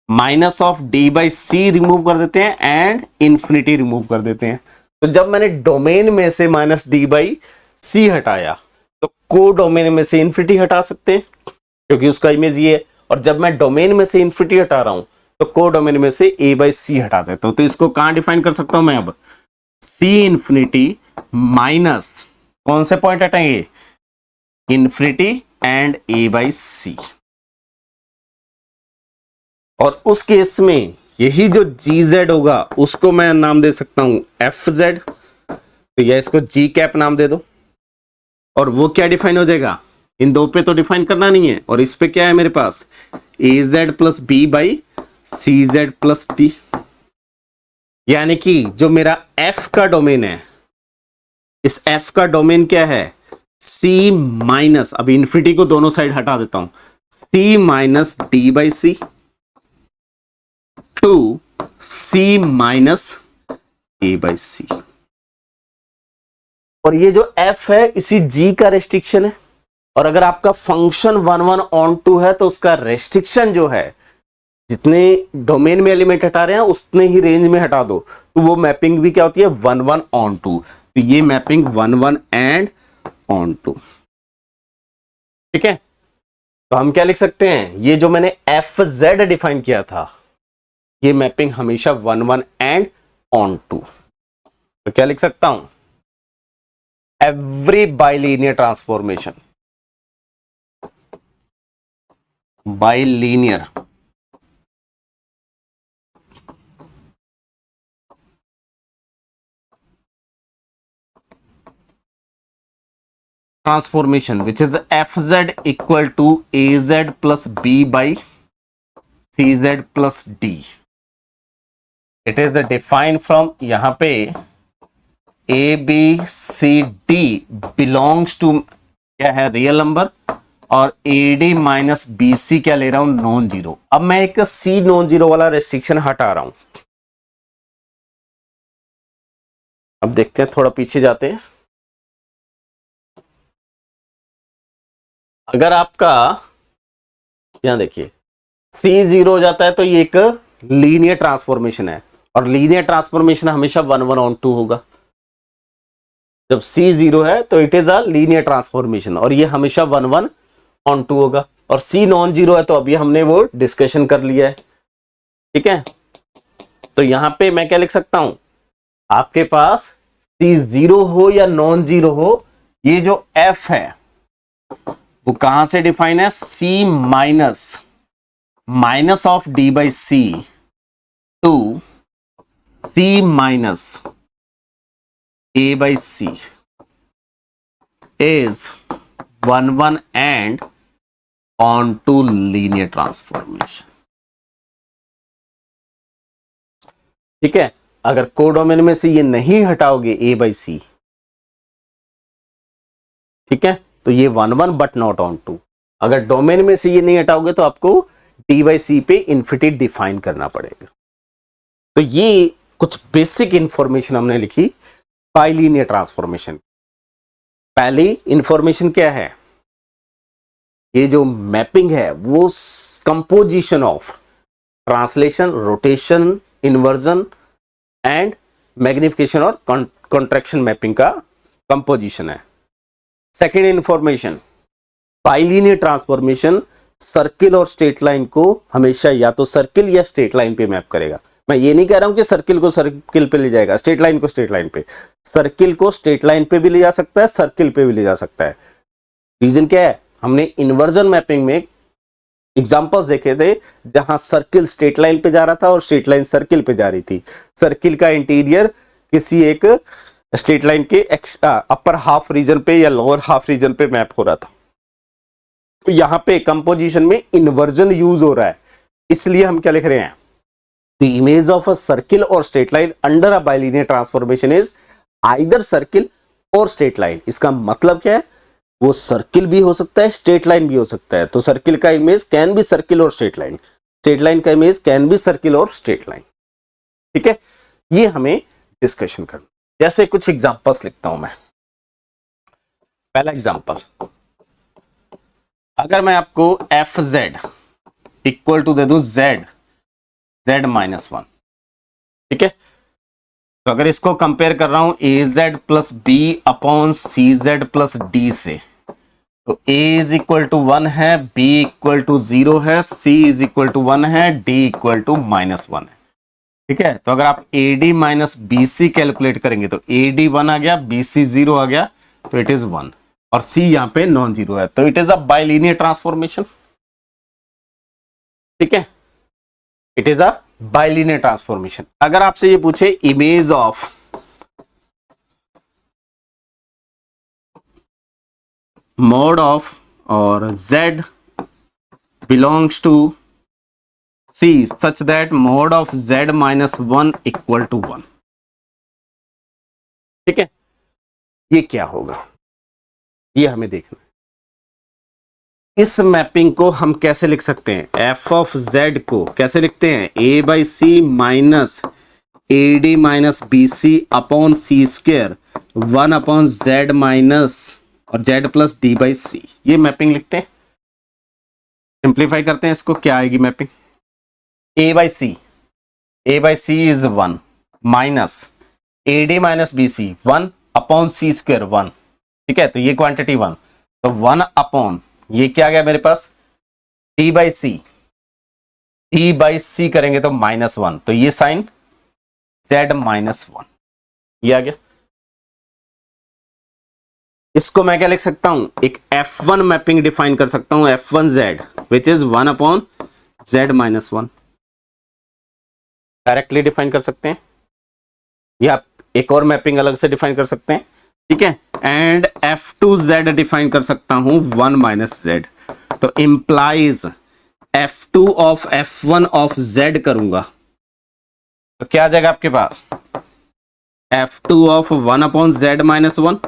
minus of D by C remove कर देते हैं एंड इन्फिनिटी रिमूव कर देते हैं, तो जब मैंने डोमेन में से माइनस डी बाई सी हटाया तो को डोमेन में से इन्फिनिटी हटा सकते हैं क्योंकि उसका इमेज ये है, और जब मैं डोमेन में से इन्फिनिटी हटा रहा हूं तो को डोमेन में से ए बाई सी हटा देता हूं। तो इसको कहां डिफाइन कर सकता हूं मैं अब, सी इन्फिनिटी माइनस कौन से पॉइंट हटाएंगे, इन्फिनिटी एंड ए बाई सी। और उस केस में यही जो जी जेड होगा उसको मैं नाम दे सकता हूं एफ जेड, तो या इसको जी कैप नाम दे दो, और वो क्या डिफाइन हो जाएगा, इन दो पे तो डिफाइन करना नहीं है, और इस पे क्या है मेरे पास, a Z plus B by C Z plus d. यानी कि जो मेरा एफ का डोमेन है, इस एफ का डोमेन क्या है, सी माइनस, अब इन्फिनिटी को दोनों साइड हटा देता हूं, c minus D by c to c minus a by सी। और ये जो f है इसी g का रेस्ट्रिक्शन है, और अगर आपका फंक्शन 1 1 ऑन 2 है तो उसका रेस्ट्रिक्शन जो है, जितने डोमेन में एलिमेंट हटा रहे हैं उतने ही रेंज में हटा दो, तो वो मैपिंग भी क्या होती है 1 1 ऑन 2। तो ये मैपिंग 1 1 एंड ऑन 2, ठीक है। तो हम क्या लिख सकते हैं, ये जो मैंने एफ जेड डिफाइन किया था ये मैपिंग हमेशा 1 1 एंड ऑन 2। तो क्या लिख सकता हूं, every bilinear transformation, bilinear transformation which is fz equal to az plus b by cz plus d, it is the defined from यहां पे a b c d belongs to क्या है, रियल नंबर, और A D minus B C क्या ले रहा हूं, non zero. अब मैं एक सी नॉन जीरो वाला रेस्ट्रिक्शन हटा रहा हूं। अब देखते हैं, थोड़ा पीछे जाते हैं। अगर आपका यहां देखिए सी जीरो हो जाता है तो ये एक लीनियर ट्रांसफॉर्मेशन है, और लीनियर ट्रांसफॉर्मेशन हमेशा 1 1 ऑन 2 होगा। जब सी जीरो है तो it is a linear transformation, और ये हमेशा 1 1 ऑन 2 होगा। और सी नॉन जीरो है तो अभी हमने वो डिस्कशन कर लिया है, ठीक है। तो यहां पे मैं क्या लिख सकता हूं, आपके पास सी जीरो हो या नॉन जीरो हो, ये जो एफ है वो कहां से डिफाइन है, c minus minus of D by c to c minus a by c is 1 1 and on to linear transformation, ठीक है। अगर कोडोमेन में से ये नहीं हटाओगे a by c, ठीक है, तो ये 1 1 बट नॉट ऑन 2। अगर डोमेन में से ये नहीं हटाओगे तो आपको d by c पे इन्फिनिटी डिफाइन करना पड़ेगा। तो ये कुछ बेसिक इंफॉर्मेशन हमने लिखी बाइलिनियर ट्रांसफॉर्मेशन। पहली इंफॉर्मेशन क्या है, ये जो मैपिंग है वो composition of translation, rotation, inversion and magnification और कॉन्ट्रैक्शन मैपिंग का कंपोजिशन है। Second information, bilinear transformation circle और स्ट्रेट लाइन को हमेशा या तो सर्किल या स्ट्रेट लाइन पे मैप करेगा। मैं ये नहीं कह रहा हूं कि सर्किल को सर्किल पे ले जाएगा, स्ट्रेट लाइन को स्ट्रेट लाइन पे, सर्किल को स्ट्रेट लाइन पे भी ले जा सकता है, सर्किल पे भी ले जा सकता है। रीजन क्या है, हमने इन्वर्जन मैपिंग में एग्जांपल्स देखे थे जहां सर्किल स्ट्रेट लाइन पे जा रहा था और स्ट्रेट लाइन सर्किल पे जा रही थी। सर्किल का इंटीरियर किसी एक स्ट्रेट लाइन के अपर हाफ रीजन पे या लोअर हाफ रीजन पे मैप हो रहा था। तो यहां पे कंपोजिशन में इन्वर्जन यूज हो रहा है, इसलिए हम क्या लिख रहे हैं, The image of a circle or straight line under a bilinear transformation is either circle or straight line। इसका मतलब क्या है, वो सर्किल भी हो सकता है, स्ट्रेट लाइन भी हो सकता है। तो सर्किल का इमेज कैन बी सर्किल और स्ट्रेट लाइन, स्ट्रेट लाइन का इमेज कैन बी सर्किल और स्ट्रेट लाइन, ठीक है। ये हमें डिस्कशन करना। जैसे कुछ एग्जांपल्स लिखता हूं मैं। पहला एग्जांपल, अगर मैं आपको एफ जेड इक्वल टू दे दूं z z-1, ठीक है। तो अगर इसको कंपेयर कर रहा हूं ए जेड प्लस बी अपॉन सी जेड प्लस डी से, तो a इज इक्वल टू 1 है, b इक्वल टू 0 है, c इज इक्वल टू 1 है, d इक्वल टू -1 है। ठीक है, तो अगर आप AD माइनस BC कैलकुलेट करेंगे तो AD 1 आ गया, BC 0 आ गया, तो इट इज 1 और C यहां पे नॉन जीरो है, तो it is a bilinear transformation. ठीक है, it is a bilinear transformation. अगर आपसे ये पूछे image of mod of or z belongs to C such that mod of z minus 1 equal to 1, ठीक है, ये क्या होगा ये हमें देखना है। इस मैपिंग को हम कैसे लिख सकते हैं, f ऑफ z को कैसे लिखते हैं, a by C minus A D minus B C upon C square 1 upon z minus और z प्लस डी बाई सी, ये मैपिंग लिखते हैं। सिंप्लीफाई करते हैं इसको, क्या आएगी mapping, a by C is 1 minus A D minus B C 1 upon C square 1, ठीक है, तो ये क्वांटिटी 1, तो 1 अपॉन ये क्या आ गया मेरे पास डी बाई सी करेंगे तो -1, तो ये साइन z -1 ये आ गया। इसको मैं क्या लिख सकता हूं, एक f1 मैपिंग डिफाइन कर सकता हूं, f1z which is 1 upon z -1, directly define कर सकते हैं, या एक और मैपिंग अलग से डिफाइन कर सकते हैं। ठीक है, एंड f2z डिफाइन कर सकता हूं 1 माइनस z, तो implies f2 of f1 of z करूंगा तो क्या आ जाएगा आपके पास, f2 ऑफ 1 अपॉन z -1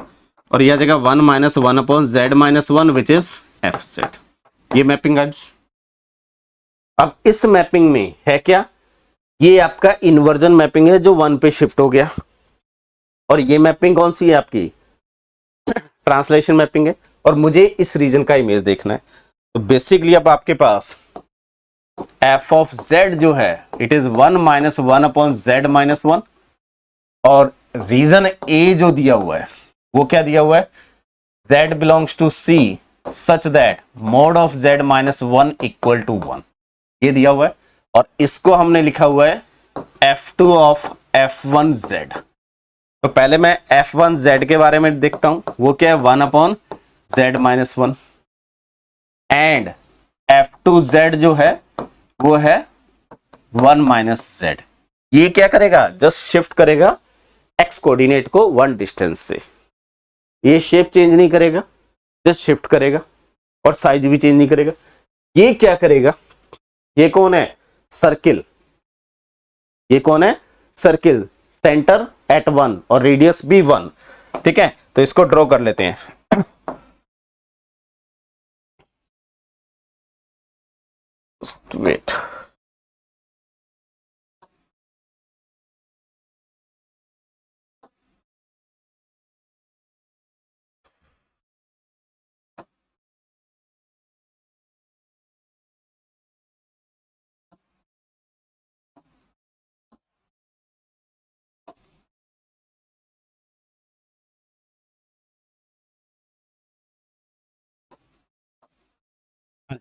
और यह आ जाएगा 1 minus 1 upon z -1 which is fz, ये मैपिंग आ गई। अब इस मैपिंग में है क्या, ये आपका इन्वर्जन मैपिंग है जो 1 पे शिफ्ट हो गया, और ये मैपिंग कौन सी है आपकी, ट्रांसलेशन मैपिंग है, और मुझे इस रीजन का इमेज देखना है। तो बेसिकली अब आपके पास f ऑफ z जो है it is 1 minus 1 upon z -1, और रीजन a जो दिया हुआ है वो क्या दिया हुआ है, z belongs to c such that mod of z -1 equal to 1, ये दिया हुआ है, और इसको हमने लिखा हुआ है f2 ऑफ f1z। तो पहले मैं f1z के बारे में देखता हूं, वो क्या है 1 अपॉन z -1, एंड f2z जो है वो है 1 माइनस z। ये क्या करेगा, जस्ट शिफ्ट करेगा x कोऑर्डिनेट को 1 डिस्टेंस से, ये शेप चेंज नहीं करेगा, जस्ट शिफ्ट करेगा, और साइज भी चेंज नहीं करेगा। ये क्या करेगा, ये कौन है, सर्किल, ये कौन है, सर्किल, सेंटर एट 1 और रेडियस भी 1। ठीक है, तो इसको ड्रॉ कर लेते हैं। वेट,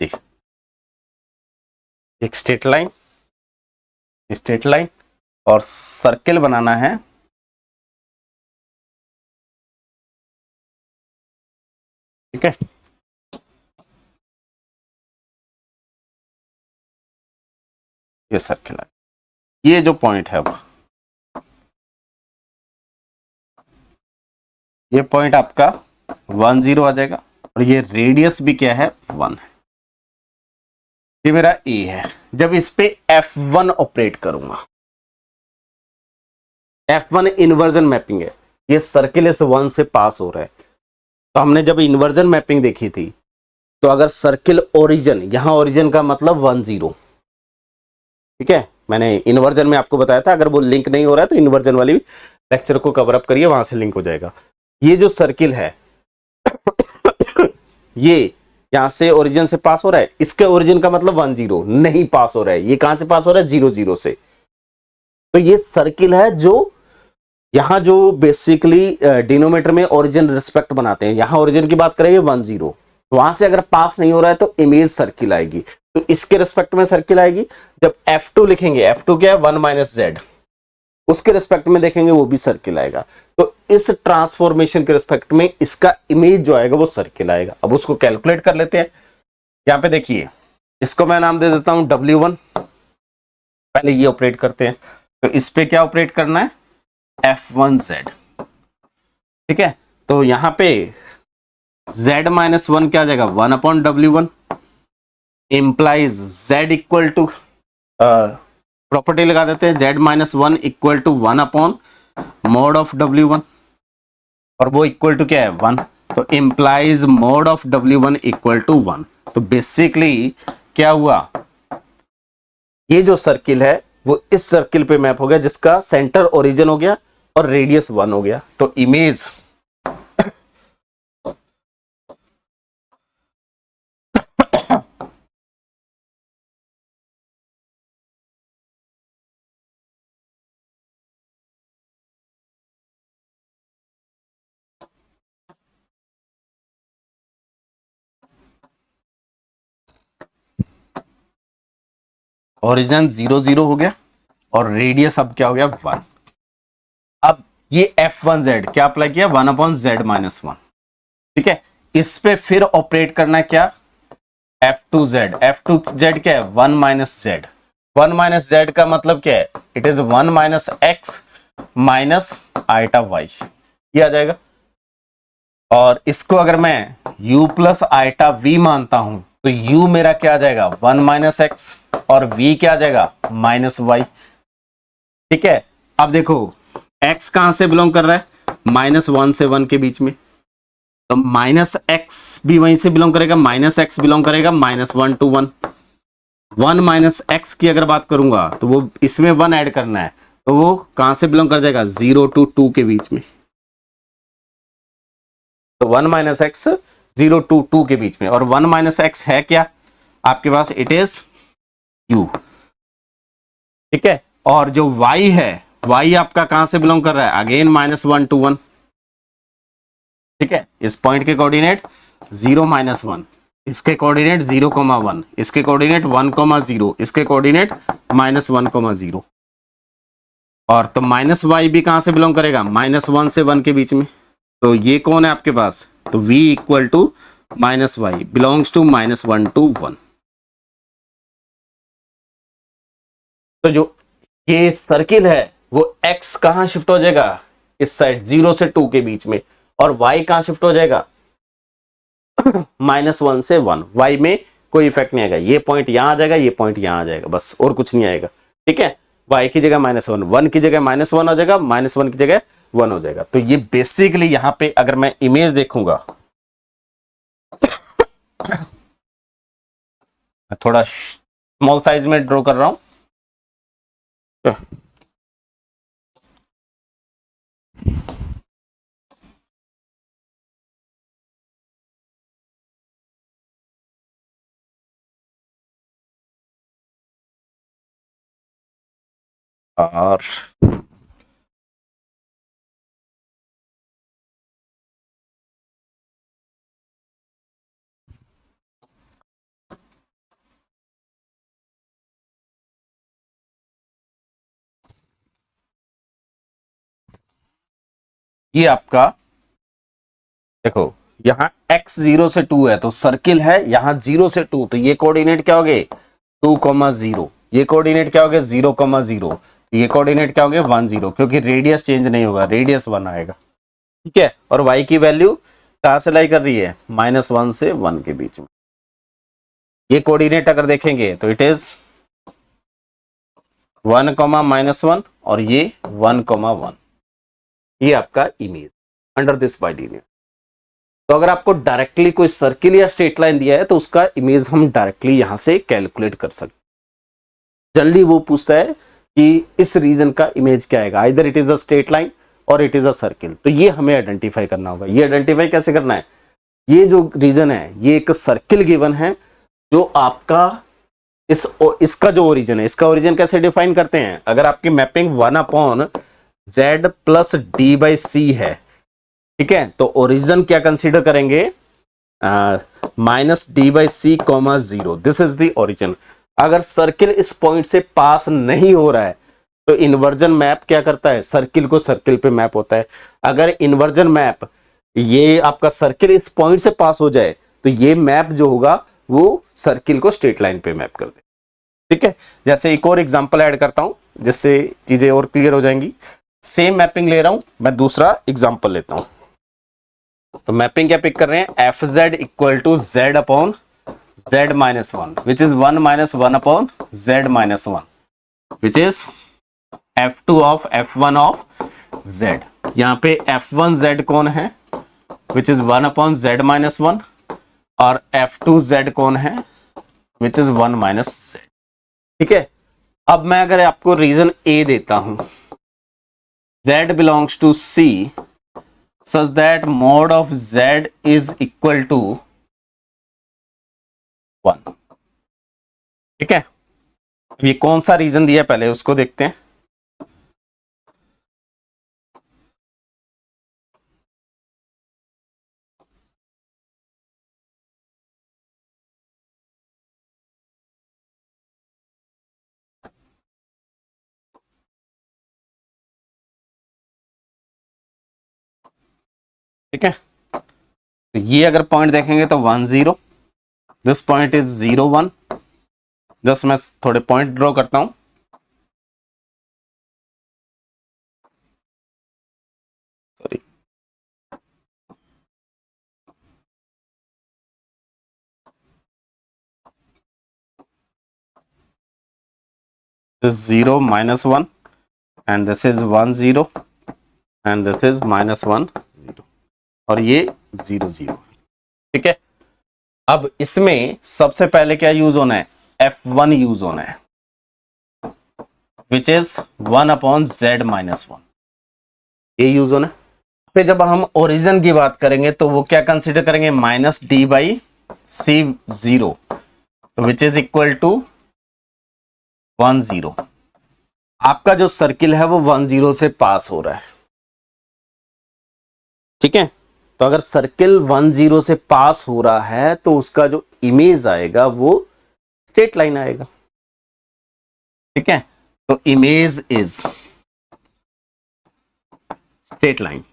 देख एक स्ट्रेट लाइन और सर्किल बनाना है। ठीक है, ये सर्किल है, ये जो पॉइंट है वो, ये पॉइंट आपका 1 0 आ जाएगा, और ये रेडियस भी क्या है 1 है, ये मेरा ए है। जब इस पे F1 ऑपरेट करूंगा, F1 इन्वर्जन मैपिंग है, ये सर्किल इस 1 से पास हो रहा है, तो हमने जब इन्वर्जन मैपिंग देखी थी, तो अगर सर्किल ओरिजिन, यहां ओरिजिन का मतलब 1 0, ठीक है, मैंने इन्वर्जन में आपको बताया था, अगर वो लिंक नहीं हो रहा है तो इन्वर्जन वाली लेक्चर को कवर अप करिए, वहां से लिंक हो जाएगा। ये जो सर्किल है ये यहां से ओरिजिन से पास हो रहा है, इसके ओरिजिन का मतलब 1 0 नहीं पास हो रहा है, ये कहां से पास हो रहा है 0 0 से, तो ये सर्किल है जो यहाँ जो बेसिकली डिनोमीटर में ओरिजिन रिस्पेक्ट बनाते हैं, यहाँ ओरिजिन की बात करेंगे 1 0, वहां से अगर पास नहीं हो रहा है तो इमेज सर्किल आएगी, तो इसके रिस्पेक्ट में सर्किल आएगी। जब F2 लिखेंगे, F2 क्या है 1 माइनस जेड, उसके रिस्पेक्ट में देखेंगे वो भी सर्किल आएगा। तो इस ट्रांसफॉर्मेशन के रिस्पेक्ट में इसका इमेज जो आएगा वो सर्किल आएगा। अब उसको कैलकुलेट कर लेते हैं। यहाँ पे देखिए, इसको मैं नाम दे देता हूं W1। पहले ये ऑपरेट करते हैं, तो इस पे क्या ऑपरेट करना है, F1Z, ठीक है। तो यहाँ पे Z माइनस 1 क्या आ जाएगा, 1 upon W1, implies Z equal to, property लगा देते हैं, Z minus 1 equal to 1 upon mod of W1, और वो इक्वल टू क्या है 1, तो implies mod of W1 equal to 1। तो बेसिकली क्या हुआ, ये जो सर्किल है वो इस सर्किल पे मैप हो गया, जिसका सेंटर ओरिजिन हो गया और रेडियस 1 हो गया। तो इमेज ओरिजिन 0 0 हो गया और रेडियस अब क्या हो गया 1। अब ये F1Z क्या अप्लाई किया, 1 अपॉन Z माइनस 1, ठीक है। इस पे फिर ऑपरेट करना है क्या, F2Z, F2Z क्या है 1 माइनस Z, 1 माइनस Z का मतलब क्या है, it is 1 minus X minus iota Y, ये आ जाएगा। और इसको अगर मैं U प्लस आइटा V मानता हूं तो U मेरा क्या आ जाएगा 1 माइनस X और V क्या आ जाएगा माइनस Y, ठीक है। अब देखो X कहां से बिलोंग कर रहा है, माइनस 1 से 1 के बीच में, तो माइनस X भी वहीं से बिलोंग करेगा, माइनस X बिलोंग करेगा माइनस 1 टू 1, 1 माइनस X की अगर बात करूंगा तो वो इसमें 1 ऐड करना है, तो वो कहां से बिलोंग कर जाएगा 0 टू 2 के बीच में, तो 1 माइनस X 0 टू 2 के बीच में, और 1 माइनस X है क्या आपके पास, इट इज U, ठीक है। और जो Y है, Y आपका कहां से बिलोंग कर रहा है, अगेन माइनस 1 टू 1, ठीक है। इस पॉइंट के कोऑर्डिनेट 0 माइनस 1, इसके कोऑर्डिनेट 0 कोमा 1, इसके कोऑर्डिनेट 1 कोमा 0, इसके कोऑर्डिनेट माइनस 1 कोमा 0, और तो माइनस Y भी कहां से बिलोंग करेगा, माइनस 1 से 1 के बीच में, तो ये कौन है आपके पास, तो V equal to minus Y belongs to minus 1 to 1। तो जो ये सर्किल है वो X कहां शिफ्ट हो जाएगा, इस साइड 0 से 2 के बीच में, और Y कहां शिफ्ट हो जाएगा माइनस 1 से 1, Y में कोई इफेक्ट नहीं आएगा, ये पॉइंट यहां आ जाएगा, ये पॉइंट यहां आ जाएगा, बस और कुछ नहीं आएगा, ठीक है। Y की जगह माइनस 1, 1 की जगह माइनस 1 हो जाएगा, माइनस 1 की जगह 1 हो जाएगा। तो ये बेसिकली यहां पे अगर मैं इमेज देखूंगा, थोड़ा स्मॉल साइज में ड्रॉ कर रहा हूं, और ये आपका देखो, यहाँ x 0 से 2 है तो सर्किल है यहाँ 0 से 2, तो ये कोऑर्डिनेट क्या हो गए 2,0, ये कोऑर्डिनेट क्या हो गया 0,0, ये कोऑर्डिनेट क्या हो गया 1 0, क्योंकि रेडियस चेंज नहीं होगा, रेडियस 1 आएगा, ठीक है। और y की वैल्यू कहां से लाई कर रही है, माइनस 1 से 1 के बीच में। ये कोऑर्डिनेट अगर देखेंगे तो इट इज 1, माइनस 1 और ये 1,1, ये आपका इमेज अंडर दिस बाइलिनियर। तो अगर आपको डायरेक्टली कोई सर्किल या स्ट्रेट लाइन दिया है तो उसका इमेज हम डायरेक्टली यहां से कैलकुलेट कर सकते हैं। जनरली वो पूछता है कि इस रीजन का इमेज क्या आएगा, either it is the straight line और इट इज अ सर्किल, तो ये हमें आइडेंटिफाई करना होगा। ये आइडेंटिफाई कैसे करना है, ये जो रीजन है ये एक सर्किल गिवन है, जो आपका इसका जो ओरिजिन है, इसका ओरिजिन कैसे डिफाइन करते हैं, अगर आपकी mapping 1 upon z plus D by c है, ठीक है। तो ओरिजिन क्या कंसीडर करेंगे, minus D by C comma zero, this is the origin. अगर सर्किल इस पॉइंट से पास नहीं हो रहा है तो इन्वर्जन मैप क्या करता है, सर्किल को सर्किल पे मैप होता है। अगर इन्वर्जन मैप ये आपका सर्किल इस पॉइंट से पास हो जाए तो ये मैप जो होगा वो सर्किल को स्ट्रेट लाइन पे मैप कर दे, ठीक है। जैसे एक और एग्जांपल ऐड करता हूं जिससे चीजें और क्लियर हो जाएंगी। सेम मैपिंग ले रहा हूं मैं, दूसरा एग्जांपल लेता हूं। तो मैपिंग क्या पिक कर रहे हैं, F Z equal to Z upon Z minus one, which is one minus one upon Z minus one, which is f2 of f1 of z। यहां पे f1 z कौन है, which is 1 upon z minus one, और f2 z कौन है, which is 1 minus z, ठीक है। अब मैं अगर आपको रीजन a देता हूं, z belongs to c such that mod of z is equal to 1, ठीक है। ये कौन सा रीजन दिया पहले उसको देखते हैं। ठीक है, तो ये अगर पॉइंट देखेंगे तो 1 0, दिस पॉइंट इज 0 1। जस्ट मैं थोड़े पॉइंट ड्रॉ करता हूं। Sorry, this 0 minus 1 and this is 1 0 and this is minus 1 0 और ये 0 0, ठीक है। अब इसमें सबसे पहले क्या यूज होना है, f1 यूज होना है, which is 1 upon z minus one, ये यूज होना है। फिर जब हम ओरिजिन की बात करेंगे तो वो क्या कंसिडर करेंगे, minus D by C zero, which is equal to 1 0। आपका जो सर्किल है वो 1 0 से पास हो रहा है, ठीक है। तो अगर सर्किल 1 0 से पास हो रहा है तो उसका जो इमेज आएगा वो स्ट्रेट लाइन आएगा, ठीक है। तो इमेज इज स्ट्रेट लाइन।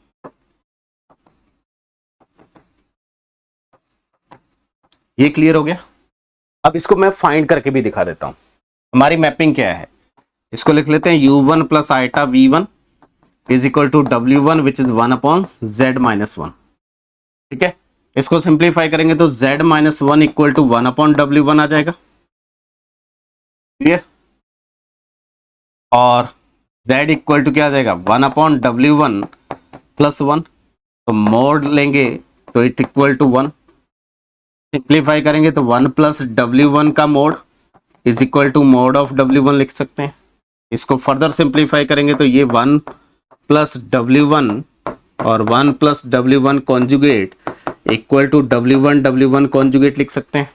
ये क्लियर हो गया। अब इसको मैं फाइंड करके भी दिखा देता हूं। हमारी मैपिंग क्या है, इसको लिख लेते हैं u1 plus iota v1 is equal to w1 which is 1 upon z minus one, ठीक है। इसको सिंप्लीफाई करेंगे तो z minus one equal to 1 upon w1 आ जाएगा, क्लियर। और z इक्वल टू क्या आ जाएगा, 1 अपॉन w1 प्लस 1, तो मोड लेंगे तो इट इक्वल टू 1। सिंप्लीफाई करेंगे तो 1 प्लस w1 का mod is equal to mod of w1 लिख सकते हैं। इसको फर्दर सिंप्लीफाई करेंगे तो ये 1 प्लस w1 और 1 plus w1 conjugate equal to w1 conjugate लिख सकते हैं।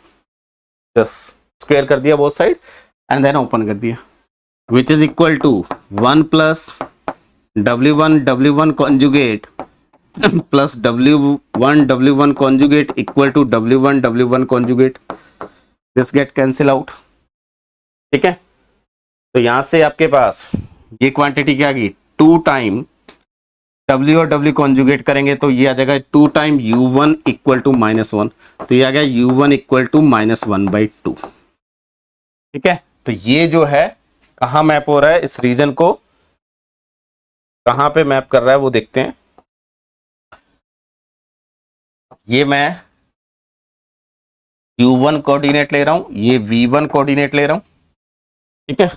जस्ट स्क्वायर कर दिया both side and then open कर दिया, which is equal to 1 plus w1 conjugate plus w1 conjugate equal to w1 conjugate, this get cancel out, ठीक है। तो यहां से आपके पास ये क्वांटिटी क्या आ गई, 2 टाइम w और w कॉन्जुगेट करेंगे तो ये आ जाएगा 2 time u1 equal to minus one, तो ये आ गया u1 equal to minus one by two, ठीक है। तो ये जो है कहां मैप हो रहा है, इस रीजन को कहां पे मैप कर रहा है वो देखते हैं। ये मैं u1 कोऑर्डिनेट ले रहा हूं, ये v1 कोऑर्डिनेट ले रहा हूं, ठीक है।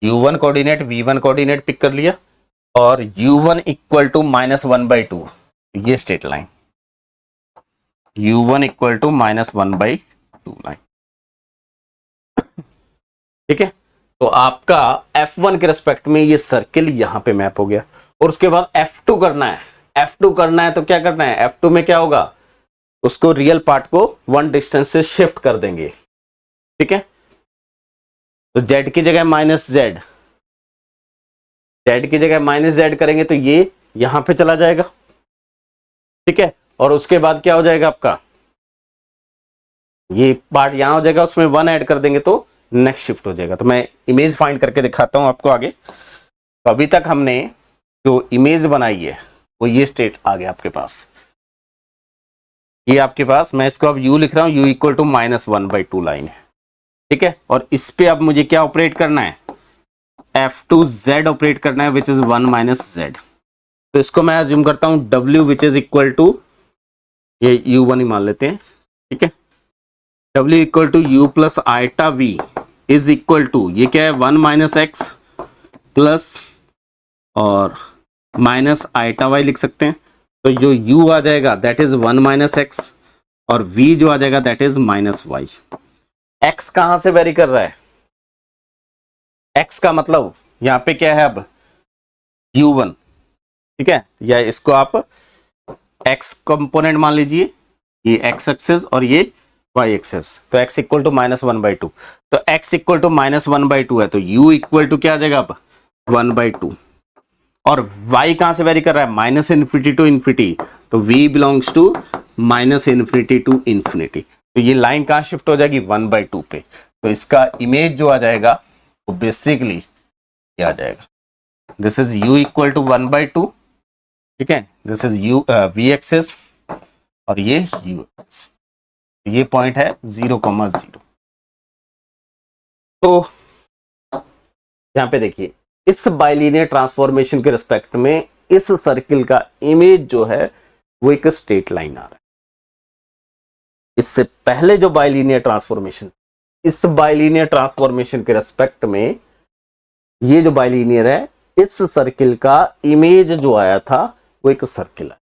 u1 coordinate v1 coordinate pick कर लिया और u1 equal to minus one by two, ये straight line u1 equal to minus one by two line, ठीक है। तो आपका f1 के रेस्पेक्ट में ये सर्किल यहां पे मैप हो गया और उसके बाद f2 करना है। f2 करना है तो क्या करना है, f2 में क्या होगा, उसको रियल पार्ट को 1 डिस्टेंस से शिफ्ट कर देंगे, ठीक है। तो z की जगह माइनस जेड, जेड की जगह माइनस जेड करेंगे तो ये यहां पे चला जाएगा, ठीक है। और उसके बाद क्या हो जाएगा आपका, ये पार्ट यहां हो जाएगा, उसमें 1 ऐड कर देंगे तो नेक्स्ट शिफ्ट हो जाएगा। तो मैं इमेज फाइंड करके दिखाता हूं आपको आगे। तो अभी तक हमने जो इमेज बनाई है वो ये स्टेट आ गया आपके पास, ये आपके पास, मैं इसको अब u लिख रहा हूं, u इक्वल टू -1/2 लाइन है, ठीक है। और इस पे अब मुझे क्या ऑपरेट करना है, f2z ऑपरेट करना है, विच इज 1 - z। तो इसको मैं अज्यूम करता हूं w which is equal to, ये u1 ही मान लेते हैं, ठीक है। w equal to u plus iota v is equal to, ये क्या है 1 - x प्लस और माइनस आइटा y लिख सकते हैं। तो जो u आ जाएगा दैट इज 1 - x और v जो आ जाएगा दैट इज -y। x कहां से वेरी कर रहा है, x का मतलब यहां पे क्या है अब u1, ठीक है, या इसको आप x कंपोनेंट मान लीजिए, ये x एक्सेस और ये y एक्सेस। तो x इक्वल टू -1/2, तो x इक्वल टू -1/2 है, तो u इक्वल टू क्या आ जाएगा अब 1/2। और y कहां से वेरी कर रहा है, -∞ टू इन्फिनिटी, तो v belongs to -∞ to infinity. तो ये लाइन कहां शिफ्ट हो जाएगी 1/2 पे। तो इसका इमेज जो आ जाएगा वो बेसिकली ये आ जाएगा, this is u equal to 1/2, ठीक है, this is u v axis और ये u एक्सेस, ये पॉइंट है 0,0। तो यहां पे देखिए इस बाइलिनियर ट्रांसफॉर्मेशन के रिस्पेक्ट में इस सर्किल का इमेज जो है वो एक स्ट्रेट लाइन आ रहा है। इससे पहले जो बाइलिनियर ट्रांसफॉर्मेशन, इस बाइलिनियर ट्रांसफॉर्मेशन के रिस्पेक्ट में ये जो बाइलिनियर है, इस सर्किल का इमेज जो आया था वो एक सर्किल है।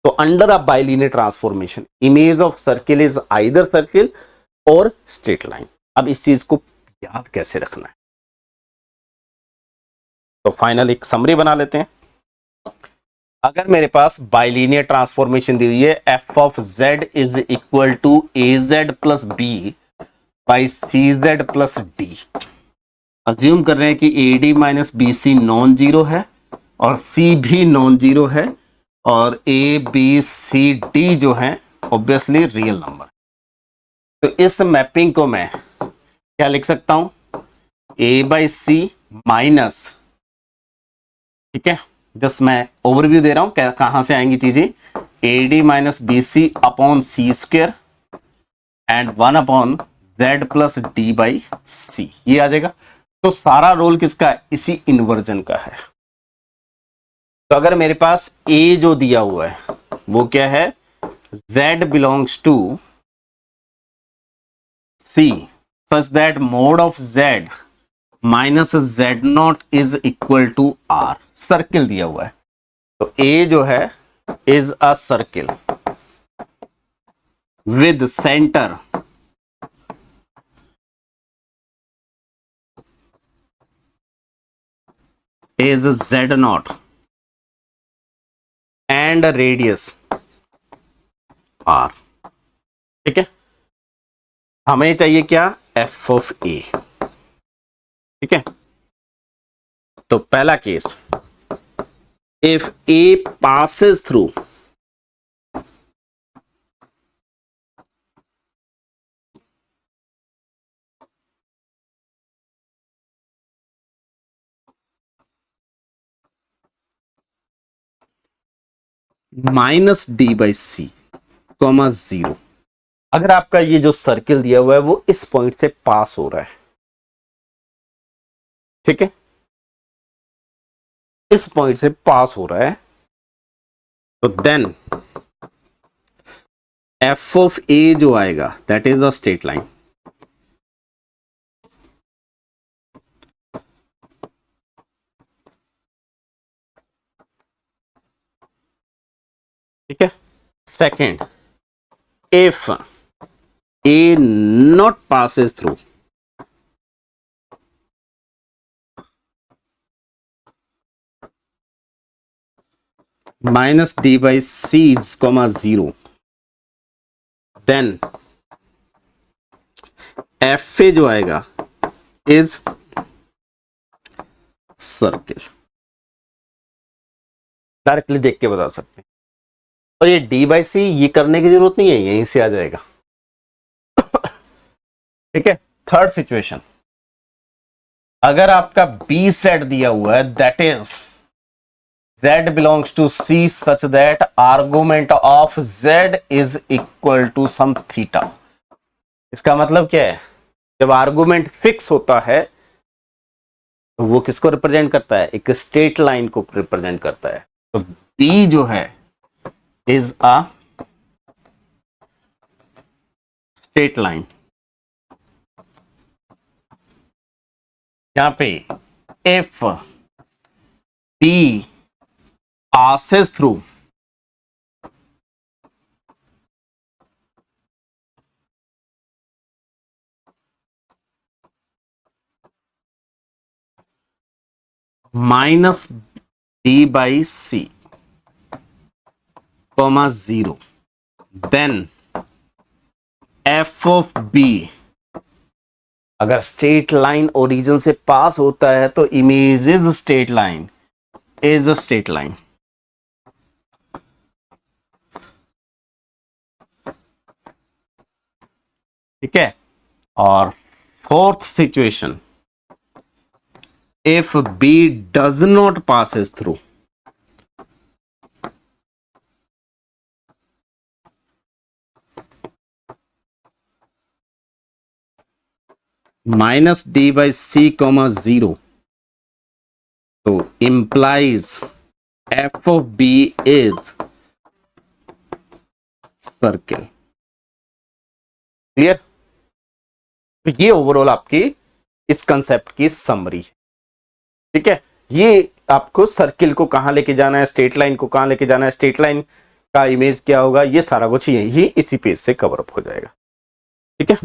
तो under a bilinear transformation image of circle is either circle और स्ट्रेट लाइन। अब इस चीज को याद कैसे रखना है, तो फाइनल एक समरी बना लेते हैं। अगर मेरे पास बाइलिनियर ट्रांसफॉर्मेशन दी हुई है f of z is equal to az plus B by C Z plus D, assume कर रहे हैं कि AD minus BC non zero है और C भी नॉन जीरो है और ABCD जो है ऑब्वियसली रियल नंबर। तो इस मैपिंग को मैं क्या लिख सकता हूं, A/C माइनस, ठीक है, जस्ट मैं ओवरव्यू दे रहा हूं कहां से आएंगी चीजें, AD minus BC upon C square and 1 upon Z plus D/C, ये आ जाएगा। तो सारा रोल किसका है, इसी इन्वर्जन का है। तो अगर मेरे पास A जो दिया हुआ है वो क्या है, Z belongs to C such that mod of Z minus Z0 is equal to R, circle दिया हुआ है। तो A जो है is a circle with centre is Z0 and radius R, ठीक है। हमें चाहिए क्या, f ऑफ A, ठीक है। तो पहला case, if A passes through -D/C, 0, अगर आपका ये जो सर्किल दिया हुआ है वो इस पॉइंट से पास हो रहा है, ठीक है, इस पॉइंट से पास हो रहा है, तो देन f ऑफ A जो आएगा that is a straight line, ठीक है। Second, if A not passes through -D/C is, 0, then FA जो आएगा इज सर्किल। डायरेक्टली देख के बता सकते हैं। और ये डी बाई सी ये करने की जरूरत नहीं है, यहीं से आ जाएगा। ठीक है। थर्ड सिचुएशन, अगर आपका बी सेट दिया हुआ है that is z belongs to c such that argument of z is equal to some theta। इसका मतलब क्या है, जब आर्गुमेंट फिक्स होता है तो वो किसको रिप्रेजेंट करता है, एक स्ट्रेट लाइन को रिप्रेजेंट करता है। तो b जो है इज अ स्ट्रेट लाइन। यहां पे if b passes through minus d by c comma 0, then f of b अगर स्ट्रेट लाइन ओरिजिन से पास होता है तो image is straight line, is a straight line. ठीक है। और fourth situation, if B does not passes through minus D by C comma 0, तो implies F of B is circle. Clear. तो ये ओवरऑल आपकी इस कंसेप्ट की समरी है। ठीक है। ये आपको सर्किल को कहां लेके जाना है, स्ट्रेट लाइन को कहां लेके जाना है, स्ट्रेट लाइन का इमेज क्या होगा, ये सारा कुछ यही इसी पेज से कवर अप हो जाएगा। ठीक है।